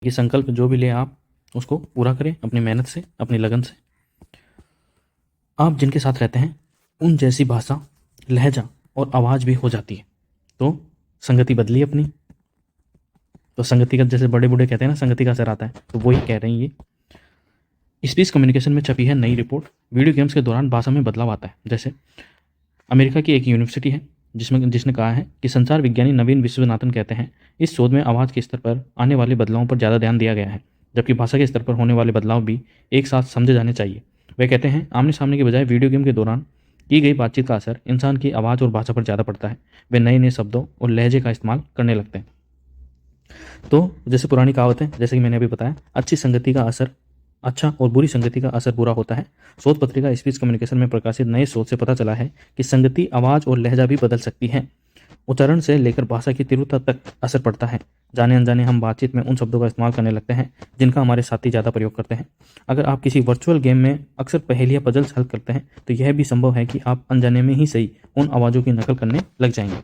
ये संकल्प जो भी ले आप उसको पूरा करें अपनी मेहनत से, अपनी लगन से। आप जिनके साथ रहते हैं उन जैसी भाषा, लहजा और आवाज़ भी हो जाती है। तो संगति बदली अपनी। तो संगति का, जैसे बड़े बूढ़े कहते हैं ना, संगति का असर आता है, तो वही कह रहे हैं ये। स्पीच कम्युनिकेशन में छपी है नई रिपोर्ट। वीडियो गेम्स के दौरान भाषा में बदलाव आता है। जैसे अमेरिका की एक यूनिवर्सिटी है जिसने कहा है कि संचार विज्ञानी नवीन विश्वनाथन कहते हैं, इस शोध में आवाज़ के स्तर पर आने वाले बदलावों पर ज़्यादा ध्यान दिया गया है, जबकि भाषा के स्तर पर होने वाले बदलाव भी एक साथ समझे जाने चाहिए। वे कहते हैं, आमने सामने के बजाय वीडियो गेम के दौरान की गई बातचीत का असर इंसान की आवाज़ और भाषा पर ज़्यादा पड़ता है। वे नए नए शब्दों और लहजे का इस्तेमाल करने लगते हैं। तो जैसे पुरानी कहावत है, जैसे कि मैंने अभी बताया, अच्छी संगति का असर अच्छा और बुरी संगति का असर बुरा होता है। शोध पत्रिका स्पीच कम्युनिकेशन में प्रकाशित नए शोध से पता चला है कि संगति आवाज़ और लहजा भी बदल सकती है। उच्चारण से लेकर भाषा की तीव्रता तक असर पड़ता है। जाने अनजाने हम बातचीत में उन शब्दों का इस्तेमाल करने लगते हैं जिनका हमारे साथी ज़्यादा प्रयोग करते हैं। अगर आप किसी वर्चुअल गेम में अक्सर पहेलियाँ पजल्स हल करते हैं तो यह भी संभव है कि आप अनजाने में ही सही उन आवाज़ों की नकल करने लग जाएंगे।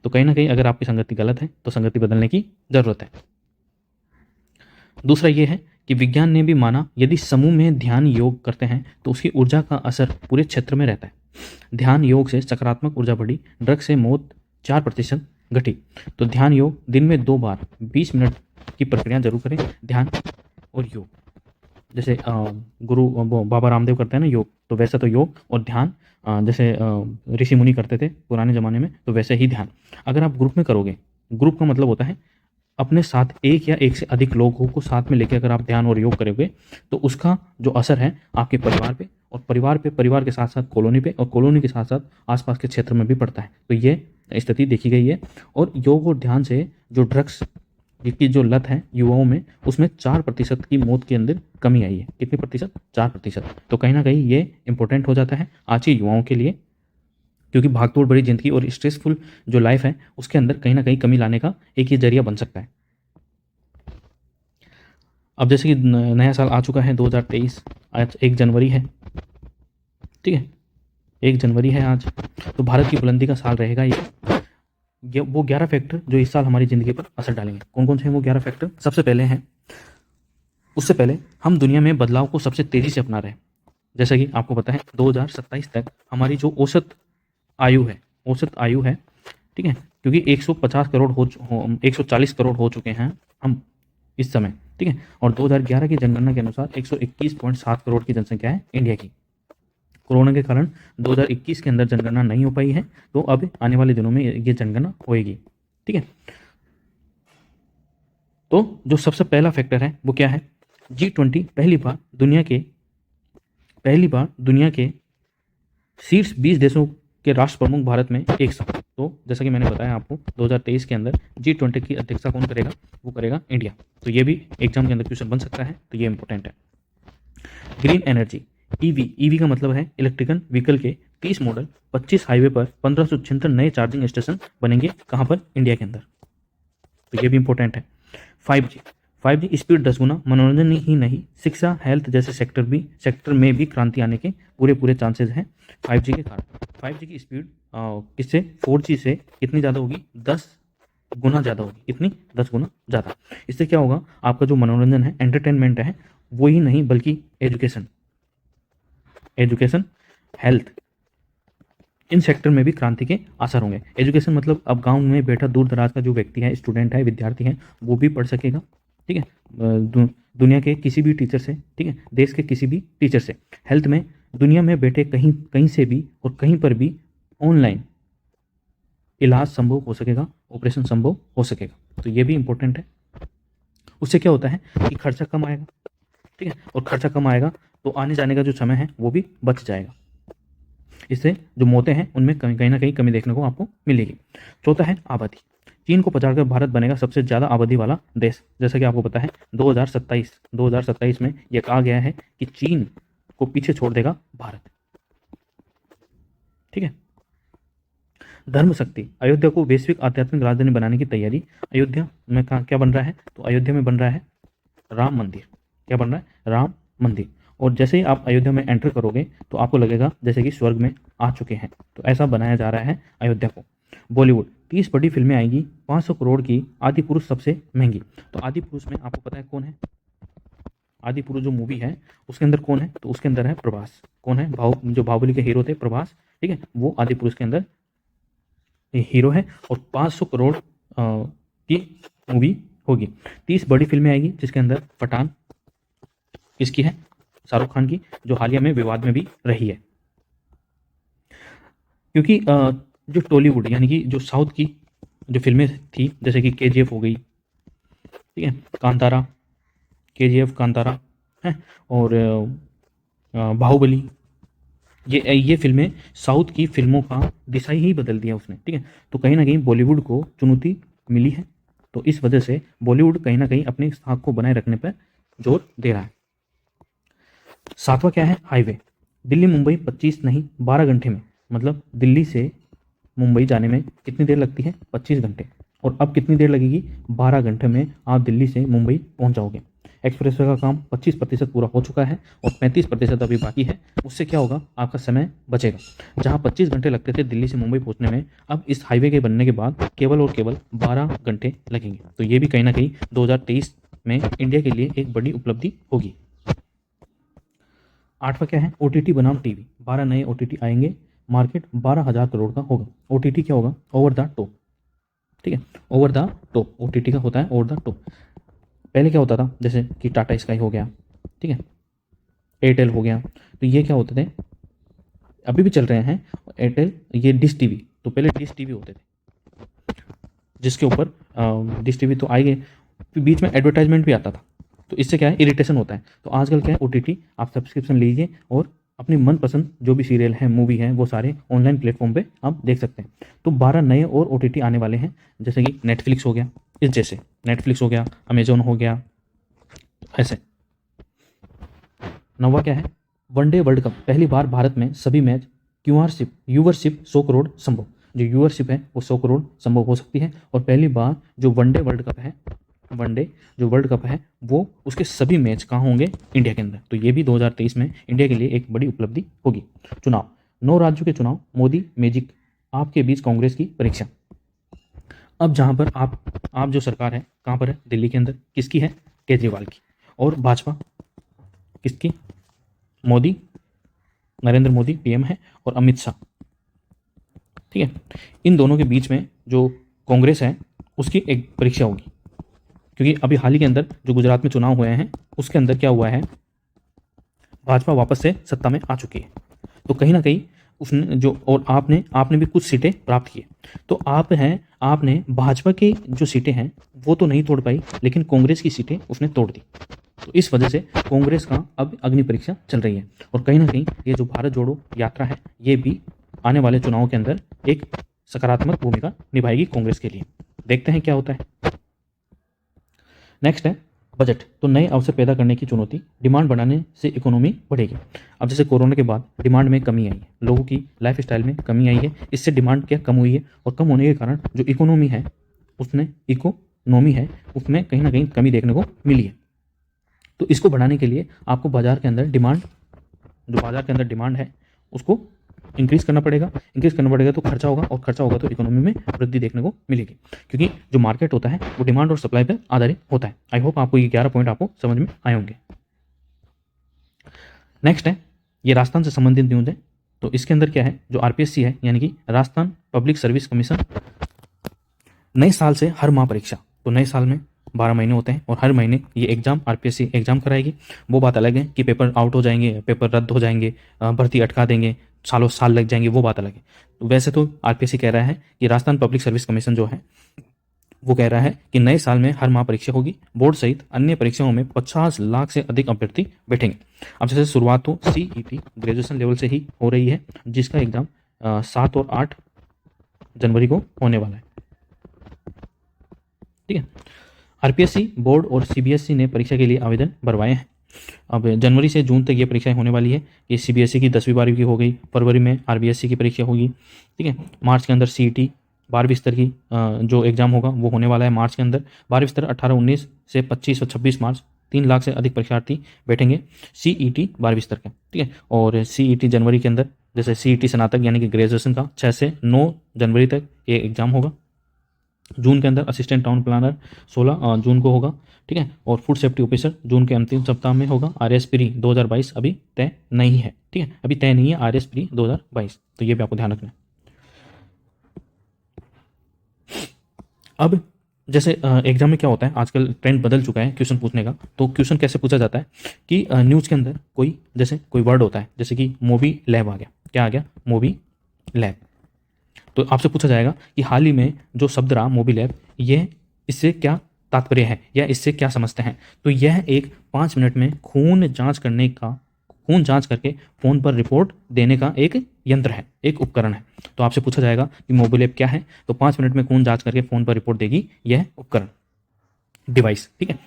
तो कहीं ना कहीं अगर आपकी संगति गलत है तो संगति बदलने की ज़रूरत है। दूसरा ये है कि विज्ञान ने भी माना, यदि समूह में ध्यान योग करते हैं तो उसकी ऊर्जा का असर पूरे क्षेत्र में रहता है। ध्यान योग से सकारात्मक ऊर्जा बढ़ी, ड्रग से मौत 4% घटी। तो ध्यान योग दिन में 2 बार 20 मिनट की प्रक्रिया जरूर करें, ध्यान और योग। जैसे बाबा रामदेव करते हैं ना योग, तो वैसा तो योग और ध्यान जैसे ऋषि मुनि करते थे पुराने ज़माने में, तो वैसे ही ध्यान। अगर आप ग्रुप में करोगे, ग्रुप का मतलब होता है अपने साथ एक या एक से अधिक लोगों को साथ में लेकर अगर आप ध्यान और योग करोगे तो उसका जो असर है आपके परिवार पे, और परिवार पे, परिवार के साथ साथ कॉलोनी पे, और कॉलोनी के साथ साथ आसपास के क्षेत्र में भी पड़ता है। तो ये स्थिति देखी गई है। और योग और ध्यान से जो ड्रग्स की जो लत है युवाओं में, उसमें 4% की मौत के अंदर कमी आई है। कितने प्रतिशत? 4%। तो कहीं ना कहीं ये इंपॉर्टेंट हो जाता है आज के युवाओं के लिए, क्योंकि भागदौड़ भरी जिंदगी और स्ट्रेसफुल जो लाइफ है उसके अंदर कहीं ना कहीं कमी लाने का एक ये जरिया बन सकता है। अब जैसे कि नया साल आ चुका है 2023, आज 1 जनवरी है, ठीक है, 1 जनवरी है आज। तो भारत की बुलंदी का साल रहेगा ये वो 11 फैक्टर जो इस साल हमारी ज़िंदगी पर असर डालेंगे। कौन कौन से हैं वो 11 फैक्टर? सबसे पहले हैं, उससे पहले हम दुनिया में बदलाव को सबसे तेज़ी से अपना रहे हैं। जैसा कि आपको पता है 2027 तक हमारी जो औसत आयु है, ठीक है, क्योंकि 150 करोड़ 140 करोड़ हो चुके हैं हम इस समय, ठीक है। और 2011 की जनगणना के अनुसार 121.7 करोड़ की जनसंख्या है इंडिया की। कोरोना के कारण 2021 के अंदर जनगणना नहीं हो पाई है, तो अब आने वाले दिनों में ये जनगणना होएगी, ठीक है। तो जो सबसे पहला फैक्टर है वो क्या है? G20 पहली बार दुनिया के शीर्ष 20 देशों के राष्ट्र प्रमुख भारत में एक साथ। तो जैसा कि मैंने बताया आपको 2023 के अंदर G20 की अध्यक्षता कौन करेगा? वो करेगा इंडिया। तो ये भी एग्जाम के अंदर क्वेश्चन बन सकता है, तो ये इंपॉर्टेंट है। ग्रीन एनर्जी, ईवी का मतलब है इलेक्ट्रिकल व्हीकल के 30 मॉडल, 25 हाईवे पर 1576 नए चार्जिंग स्टेशन बनेंगे। कहाँ पर? इंडिया के अंदर। तो ये भी इंपॉर्टेंट है। 5G स्पीड 10 गुना, मनोरंजन ही नहीं, शिक्षा, हेल्थ जैसे सेक्टर में भी क्रांति आने के पूरे चांसेस हैं 5G के कारण। 5G की स्पीड किससे? 4G से कितनी ज़्यादा होगी? 10 गुना ज़्यादा होगी। कितनी? 10 गुना ज़्यादा। इससे क्या होगा? आपका जो मनोरंजन है, एंटरटेनमेंट है, वो ही नहीं बल्कि एजुकेशन, हेल्थ, इन सेक्टर में भी क्रांति के असर होंगे। एजुकेशन मतलब अब गांव में बैठा दूर दराज का जो व्यक्ति है, स्टूडेंट है, विद्यार्थी है, वो भी पढ़ सकेगा, ठीक है, दुनिया के किसी भी टीचर से, ठीक है, देश के किसी भी टीचर से। हेल्थ में दुनिया में बैठे कहीं से भी और कहीं पर भी ऑनलाइन इलाज संभव हो सकेगा, ऑपरेशन संभव हो सकेगा। तो ये भी इंपॉर्टेंट है। उससे क्या होता है कि खर्चा कम आएगा, ठीक है, और खर्चा कम आएगा तो आने जाने का जो समय है वो भी बच जाएगा। इससे जो मौतें हैं उनमें कहीं ना कहीं कमी देखने को आपको मिलेगी। चौथा है आबादी। चीन को पछाड़कर भारत बनेगा सबसे ज़्यादा आबादी वाला देश। जैसा कि आपको पता है 2027 में यह कहा गया है कि चीन को पीछे छोड़ देगा भारत, ठीक है। धर्म शक्ति, अयोध्या को वैश्विक आध्यात्मिक राजधानी बनाने की तैयारी। अयोध्या में क्या बन रहा है? तो अयोध्या में बन रहा है राम मंदिर। क्या बन रहा है? राम मंदिर। और जैसे ही आप अयोध्या में एंटर करोगे तो आपको लगेगा जैसे कि स्वर्ग में आ चुके हैं। तो ऐसा बनाया जा रहा है अयोध्या को। बॉलीवुड 30 बड़ी फिल्में आएंगी, 500 करोड़ की। आदि पुरुष सबसे महंगी। तो आदि पुरुष में आपको पता है कौन है? आदि पुरुष जो मूवी है उसके अंदर कौन है? तो उसके अंदर है प्रभास। कौन है? जो बाहुबली के हीरो थे प्रभास, ठीक है, वो आदि पुरुष के अंदर हीरो है। और 500 करोड़ की मूवी होगी। 30 बड़ी फिल्में आएगी जिसके अंदर पठान किसकी है? शाहरुख खान की, जो हालिया में विवाद में भी रही है। क्योंकि जो टॉलीवुड यानी कि जो साउथ की जो फिल्में थी, जैसे कि केजीएफ हो गई, ठीक है, कांतारा, केजीएफ, कांतारा है, और बाहुबली, ये फिल्में साउथ की फिल्मों का दिशा ही बदल दिया उसने, ठीक है। तो कहीं ना कहीं बॉलीवुड को चुनौती मिली है। तो इस वजह से बॉलीवुड कहीं ना कहीं अपनी साख को बनाए रखने पर जोर दे रहा है। सातवां क्या है? हाईवे। दिल्ली मुंबई 25 नहीं 12 घंटे में, मतलब दिल्ली से मुंबई जाने में कितनी देर लगती है? 25 घंटे। और अब कितनी देर लगेगी? 12 घंटे में आप दिल्ली से मुंबई पहुंच जाओगे। एक्सप्रेसवे का काम 25% पूरा हो चुका है और 35% अभी बाकी है। उससे क्या होगा? आपका समय बचेगा। जहां 25 घंटे लगते थे दिल्ली से मुंबई पहुंचने में, अब इस हाईवे के बनने के बाद केवल और केवल 12 घंटे लगेंगे। तो ये भी कहीं ना कहीं 2023 में इंडिया के लिए एक बड़ी उपलब्धि होगी। आठवां क्या है? ओटीटी बनाम टीवी। 12 नए ओटीटी आएंगे, मार्केट 12,000 करोड़ का होगा। ओटीटी क्या होगा? ओवर द टॉप, ठीक है, ओवर द टॉप ओटीटी का होता है, ओवर द टॉप। पहले क्या होता था? जैसे कि टाटा स्काई हो गया, ठीक है, एयरटेल हो गया, तो ये क्या होते थे, अभी भी चल रहे हैं एयरटेल, ये डिश टीवी। तो पहले डिश टीवी होते थे जिसके ऊपर डिश टीवी तो आएंगे, फिर बीच में एडवर्टाइजमेंट भी आता था, तो इससे क्या है, इरिटेशन होता है। तो आजकल क्या है, ओटीटी आप सब्सक्रिप्शन लीजिए और अपनी मनपसंद जो भी सीरियल है, मूवी है, वो सारे ऑनलाइन प्लेटफॉर्म पे आप देख सकते हैं। तो 12 नए और ओटीटी आने वाले हैं, जैसे कि नेटफ्लिक्स हो गया, इस जैसे नेटफ्लिक्स हो गया, अमेजोन हो गया, ऐसे। नौवा क्या है? One day world cup. पहली बार भारत में सभी मैच व्यूवरशिप 100 करोड़ संभव। जो व्यूवरशिप है वो 100 करोड़ संभव हो सकती है। और पहली बार जो वनडे वर्ल्ड कप है, वनडे जो वर्ल्ड कप है, वो उसके सभी मैच कहाँ होंगे? इंडिया के अंदर। तो ये भी 2023 में इंडिया के लिए एक बड़ी उपलब्धि होगी। चुनाव, 9 राज्यों के चुनाव, मोदी मैजिक, आपके बीच कांग्रेस की परीक्षा। अब जहाँ पर आप जो सरकार है कहाँ पर है? दिल्ली के अंदर। किसकी है? केजरीवाल की। और भाजपा किसकी? मोदी, नरेंद्र मोदी पीएम है, और अमित शाह, ठीक है। इन दोनों के बीच में जो कांग्रेस है उसकी एक परीक्षा होगी। क्योंकि अभी हाल ही के अंदर जो गुजरात में चुनाव हुए हैं उसके अंदर क्या हुआ है, भाजपा वापस से सत्ता में आ चुकी है। तो कहीं ना कहीं उसने जो, और आपने भी कुछ सीटें प्राप्त की। तो आपने भाजपा की जो सीटें हैं वो तो नहीं तोड़ पाई, लेकिन कांग्रेस की सीटें उसने तोड़ दी। तो इस वजह से कांग्रेस का अब अग्नि परीक्षा चल रही है। और कहीं ना कहीं ये जो भारत जोड़ो यात्रा है, ये भी आने वाले चुनावों के अंदर एक सकारात्मक भूमिका निभाएगी कांग्रेस के लिए। देखते हैं क्या होता है। नेक्स्ट है बजट। तो नए अवसर पैदा करने की चुनौती, डिमांड बढ़ाने से इकोनॉमी बढ़ेगी। अब जैसे कोरोना के बाद डिमांड में कमी आई है, लोगों की लाइफ स्टाइल में कमी आई है, इससे डिमांड क्या कम हुई है, और कम होने के कारण जो इकोनॉमी है उसमें कहीं ना कहीं कमी देखने को मिली है। तो इसको बढ़ाने के लिए आपको बाजार के अंदर डिमांड है उसको इंक्रीज करना पड़ेगा। तो खर्चा होगा, और खर्चा होगा तो इकोनॉमी में वृद्धि देखने को मिलेगी। क्योंकि जो मार्केट होता है वो डिमांड और सप्लाई पर आधारित होता है। आई होप आपको ये 11 पॉइंट आपको समझ में आए होंगे। नेक्स्ट है ये राजस्थान से संबंधित न्यूज है। तो इसके अंदर क्या है, जो आरपीएससी है यानी कि राजस्थान पब्लिक सर्विस कमीशन, नए साल से हर माह परीक्षा। तो नए साल में 12 महीने होते हैं और हर महीने ये एग्जाम आरपीएससी एग्जाम कराएगी। वो बात अलग है कि पेपर आउट हो जाएंगे, पेपर रद्द हो जाएंगे, भर्ती अटका देंगे, सालों साल लग जाएंगे, वो बात अलग है। तो वैसे तो आरपीएससी कह रहा है कि राजस्थान पब्लिक सर्विस कमीशन जो है वो कह रहा है कि नए साल में हर माह परीक्षा होगी। बोर्ड सहित अन्य परीक्षाओं में 50 लाख से अधिक अभ्यर्थी बैठेंगे। अब जैसे शुरुआत तो सीईटी ग्रेजुएशन लेवल से ही हो रही है, जिसका एग्जाम 7 और 8 जनवरी को होने वाला है, ठीक है। आरपीएससी बोर्ड और सीबीएसई ने परीक्षा के लिए आवेदन भरवाए हैं। अब जनवरी से जून तक ये परीक्षाएं होने वाली है। ये सीबीएसई की 10वीं 12वीं की हो गई, फरवरी में आरबीएसई की परीक्षा होगी, ठीक है। मार्च के अंदर सीईटी 12वीं स्तर की जो एग्जाम होगा वो होने वाला है मार्च के अंदर। 12वीं स्तर 18-19 से 25 और 26 मार्च 3 लाख से अधिक परीक्षार्थी बैठेंगे सीईटी 12वीं स्तर का, ठीक है। और सीईटी जनवरी के अंदर, जैसे सीईटी स्नातक यानी कि ग्रेजुएशन का 6 से 9 जनवरी तक ये एग्ज़ाम होगा। जून के अंदर असिस्टेंट टाउन प्लानर 16 जून को होगा, ठीक है। और फूड सेफ्टी ऑफिसर जून के अंतिम सप्ताह में होगा। RS प्री 2022 अभी तय नहीं है, ठीक है, अभी तय नहीं है RS प्री 2022, तो ये भी आपको ध्यान रखना है। अब जैसे एग्जाम में क्या होता है, आजकल ट्रेंड बदल चुका है क्वेश्चन पूछने का। तो क्वेश्चन कैसे पूछा जाता है कि न्यूज़ के अंदर कोई वर्ड होता है, जैसे कि मोबी लैब आ गया, क्या आ गया, मोबी लैब। तो आपसे पूछा जाएगा कि हाल ही में जो शब्द रहा मोबी लैब, ये इससे क्या तात्पर्य है या इससे क्या समझते हैं। तो यह एक 5 मिनट में खून जांच करके फ़ोन पर रिपोर्ट देने का एक यंत्र है, एक उपकरण है। तो आपसे पूछा जाएगा कि मोबाइल ऐप क्या है, तो 5 मिनट में खून जांच करके फ़ोन पर रिपोर्ट देगी यह उपकरण, डिवाइस, ठीक है।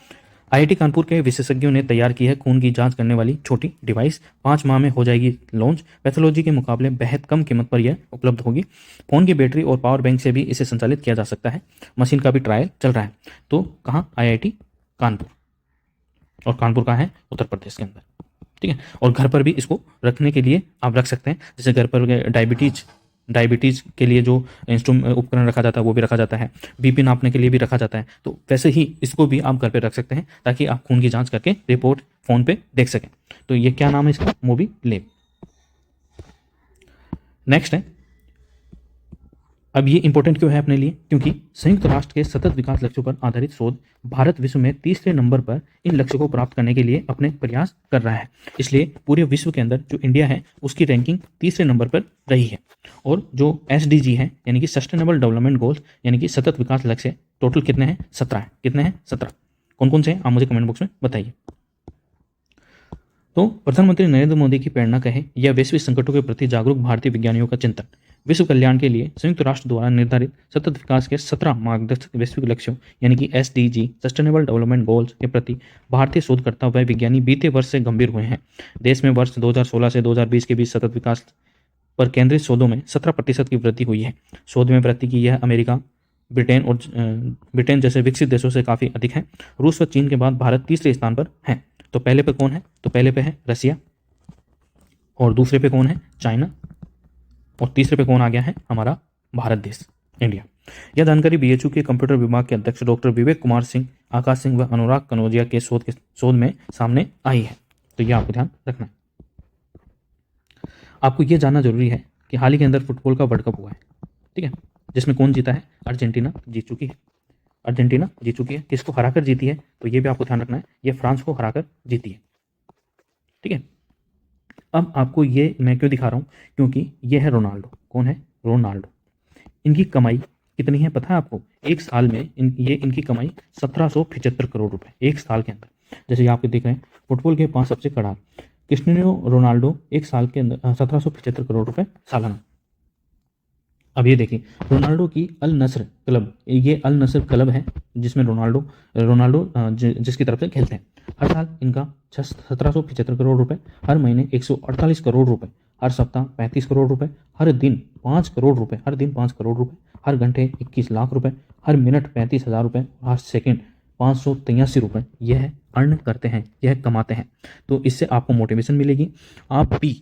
IIT कानपुर के विशेषज्ञों ने तैयार की है खून की जांच करने वाली छोटी डिवाइस। 5 माह में हो जाएगी लॉन्च। पैथोलॉजी के मुकाबले बेहद कम कीमत पर यह उपलब्ध होगी। फ़ोन की बैटरी और पावर बैंक से भी इसे संचालित किया जा सकता है। मशीन का भी ट्रायल चल रहा है। तो कहाँ, IIT कानपुर, और कानपुर कहाँ है, उत्तर प्रदेश के अंदर, ठीक है। और घर पर भी इसको रखने के लिए आप रख सकते हैं, जैसे घर पर डायबिटीज़ के लिए जो उपकरण रखा जाता है वो भी रखा जाता है, BP नापने के लिए भी रखा जाता है। तो वैसे ही इसको भी आप घर पे रख सकते हैं, ताकि आप खून की जांच करके रिपोर्ट फ़ोन पे देख सकें। तो ये क्या नाम है इसका, मोबी लैब। नेक्स्ट है, अब ये इंपॉर्टेंट क्यों है अपने लिए, क्योंकि संयुक्त राष्ट्र के सतत विकास लक्ष्यों पर आधारित शोध भारत विश्व में तीसरे नंबर पर इन लक्ष्यों को प्राप्त करने के लिए अपने प्रयास कर रहा है। इसलिए पूरे विश्व के अंदर जो इंडिया है उसकी रैंकिंग तीसरे नंबर पर रही है। और जो SDG है, यानी कि सस्टेनेबल डेवलपमेंट गोल्स, यानी कि सतत विकास लक्ष्य, टोटल कितने हैं, 17 है। कितने हैं, 17। कौन कौन से हैं आप मुझे कमेंट बॉक्स में बताइए। तो प्रधानमंत्री नरेंद्र मोदी की प्रेरणा कहे या वैश्विक संकटों के प्रति जागरूक भारतीय विज्ञानियों का चिंतन, विश्व कल्याण के लिए संयुक्त राष्ट्र द्वारा निर्धारित सतत विकास के 17 मार्गदर्शक वैश्विक लक्ष्यों, यानी कि SDG सस्टेनेबल डेवलपमेंट गोल्स के प्रति भारतीय शोधकर्ता व विज्ञानी बीते वर्ष से गंभीर हुए हैं। देश में वर्ष 2016 से 2020 के बीच सतत विकास पर केंद्रित शोधों में 17% की वृद्धि हुई है। शोध में वृद्धि की यह अमेरिका, ब्रिटेन जैसे विकसित देशों से काफ़ी अधिक है। रूस व चीन के बाद भारत तीसरे स्थान पर है। तो पहले पे कौन है, तो पहले पे है रसिया, और दूसरे पे कौन है, चाइना, और तीसरे पे कौन आ गया है, हमारा भारत देश, इंडिया। यह जानकारी BHU के कंप्यूटर विभाग के अध्यक्ष डॉक्टर विवेक कुमार सिंह, आकाश सिंह व अनुराग कनौजिया के शोध में सामने आई है। तो यह आपको ध्यान रखना है। आपको यह जानना जरूरी है कि हाल ही के अंदर फुटबॉल का वर्ल्ड कप हुआ है, ठीक है, जिसमें कौन जीता है, अर्जेंटीना जीत चुकी है। अर्जेंटीना जीत चुकी है। किसको हराकर जीती है, तो ये भी आपको ध्यान रखना है, ये फ्रांस को हराकर जीती है, ठीक है। अब आपको ये मैं क्यों दिखा रहा हूँ, क्योंकि ये है रोनाल्डो। कौन है, रोनाल्डो। इनकी कमाई कितनी है पता है आपको, एक साल में इनकी कमाई 1775 करोड़ रुपए एक साल के अंदर। जैसे आप देख रहे हैं, फुटबॉल के 5 सबसे कड़ा क्रिस्टियानो रोनाल्डो एक साल के अंदर 1775 करोड़ रुपए सालाना। अब ये देखिए, रोनाल्डो की अल नस्र क्लब, ये अल नस्र क्लब है जिसमें रोनाल्डो जिसकी तरफ से खेलते हैं। हर साल इनका 1775 करोड़ रुपए, हर महीने 148 करोड़ रुपए, हर सप्ताह 35 करोड़ रुपए, हर दिन 5 करोड़ रुपए, हर दिन 5 करोड़ रुपए, हर घंटे 21 लाख रुपए, हर मिनट 35,000 रुपए, हर सेकेंड 583 रुपए यह अर्न करते हैं, यह कमाते हैं। तो इससे आपको मोटिवेशन मिलेगी। आप भी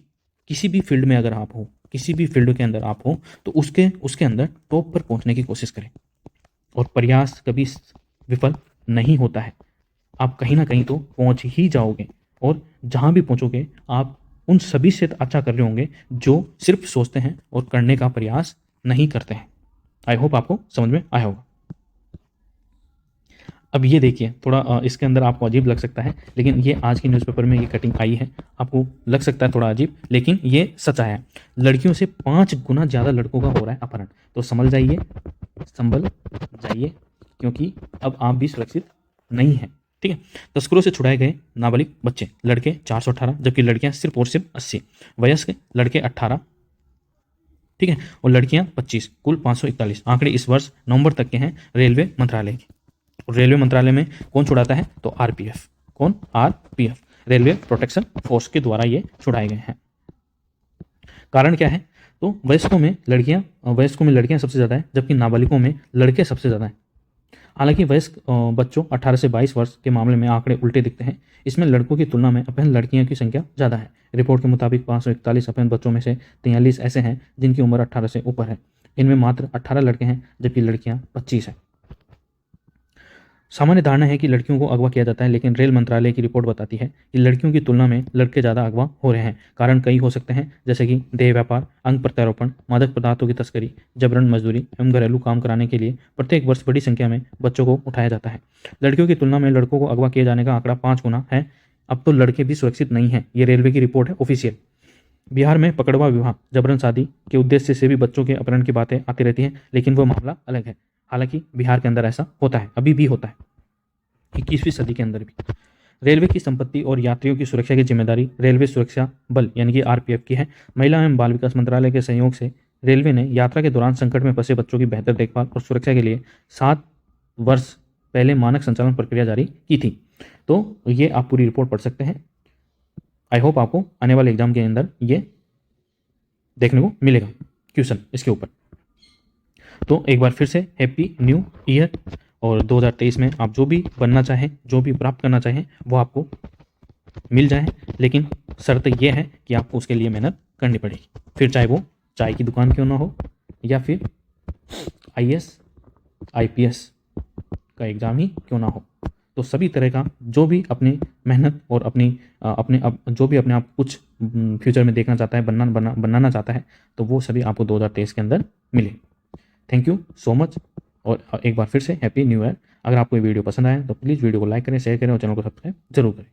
किसी भी फील्ड में अगर आप हो, किसी भी फील्ड के अंदर आप हो, तो उसके अंदर टॉप पर पहुंचने की कोशिश करें, और प्रयास कभी विफल नहीं होता है। आप कहीं ना कहीं तो पहुंच ही जाओगे, और जहां भी पहुंचोगे आप उन सभी से अच्छा कर रहे होंगे जो सिर्फ सोचते हैं और करने का प्रयास नहीं करते हैं। आई होप आपको समझ में आया होगा। अब ये देखिए, थोड़ा इसके अंदर आपको अजीब लग सकता है, लेकिन ये आज की न्यूज़पेपर में ये कटिंग आई है, आपको लग सकता है थोड़ा अजीब, लेकिन ये सच आया है। लड़कियों से 5 गुना ज़्यादा लड़कों का हो रहा है अपहरण। तो संभल जाइए, क्योंकि अब आप भी सुरक्षित नहीं हैं, ठीक है। तस्करों से छुड़ाए गए नाबालिग बच्चे, लड़के 418, जबकि लड़कियां सिर्फ और सिर्फ 80। वयस्क लड़के 18, ठीक है, और लड़कियां 25, कुल 541। आंकड़े इस वर्ष नवंबर तक के हैं रेलवे मंत्रालय के। रेलवे मंत्रालय में कौन छुड़ाता है, तो RPF। कौन, RPF, रेलवे प्रोटेक्शन फोर्स के द्वारा ये छुड़ाए गए हैं। कारण क्या है, तो वयस्कों में लड़कियां सबसे ज़्यादा है, जबकि नाबालिगों में लड़के सबसे ज़्यादा हैं। हालांकि वयस्क बच्चों 18 से 22 वर्ष के मामले में आंकड़े उल्टे दिखते हैं। इसमें लड़कों की तुलना में अपहरण लड़कियों की संख्या ज़्यादा है। रिपोर्ट के मुताबिक 541 अपहरण बच्चों में से 43 ऐसे हैं जिनकी उम्र 18 से ऊपर है। इनमें मात्र 18 लड़के हैं जबकि लड़कियां 25 हैं। सामान्य धारणा है कि लड़कियों को अगवा किया जाता है, लेकिन रेल मंत्रालय की रिपोर्ट बताती है कि लड़कियों की तुलना में लड़के ज़्यादा अगवा हो रहे हैं। कारण कई हो सकते हैं, जैसे कि देह व्यापार, अंग प्रत्यारोपण, मादक पदार्थों की तस्करी, जबरन मजदूरी एवं घरेलू काम कराने के लिए प्रत्येक वर्ष बड़ी संख्या में बच्चों को उठाया जाता है। लड़कियों की तुलना में लड़कों को अगवा किए जाने का आंकड़ा 5 गुना है। अब तो लड़के भी सुरक्षित नहीं हैं, ये रेलवे की रिपोर्ट है, ऑफिशियल। बिहार में पकड़वा विवाह, जबरन शादी के उद्देश्य से भी बच्चों के अपहरण की बातें आती रहती हैं, लेकिन वो मामला अलग है। हालांकि बिहार के अंदर ऐसा होता है, अभी भी होता है, 21वीं सदी के अंदर भी। रेलवे की संपत्ति और यात्रियों की सुरक्षा की जिम्मेदारी रेलवे सुरक्षा बल यानी कि आरपीएफ की है। महिला एवं बाल विकास मंत्रालय के सहयोग से रेलवे ने यात्रा के दौरान संकट में फंसे बच्चों की बेहतर देखभाल और सुरक्षा के लिए 7 वर्ष पहले मानक संचालन प्रक्रिया जारी की थी। तो ये आप पूरी रिपोर्ट पढ़ सकते हैं। आई होप आपको आने वाले एग्जाम के अंदर ये देखने को मिलेगा क्वेश्चन इसके ऊपर। तो एक बार फिर से हैप्पी न्यू ईयर, और 2023 में आप जो भी बनना चाहें, जो भी प्राप्त करना चाहें, वो आपको मिल जाए, लेकिन शर्त यह है कि आपको उसके लिए मेहनत करनी पड़ेगी। फिर चाहे वो चाय की दुकान क्यों ना हो, या फिर आईएएस आईपीएस का एग्ज़ाम ही क्यों ना हो, तो सभी तरह का जो भी अपनी मेहनत और जो भी अपने आप कुछ फ्यूचर में देखना चाहता है, बनाना चाहता है, तो वो सभी आपको 2023 के अंदर मिले। थैंक यू सो मच, और एक बार फिर से हैप्पी न्यू ईयर। अगर आपको ये वीडियो पसंद आया तो प्लीज़ वीडियो को लाइक करें, शेयर करें और चैनल को सब्सक्राइब जरूर करें।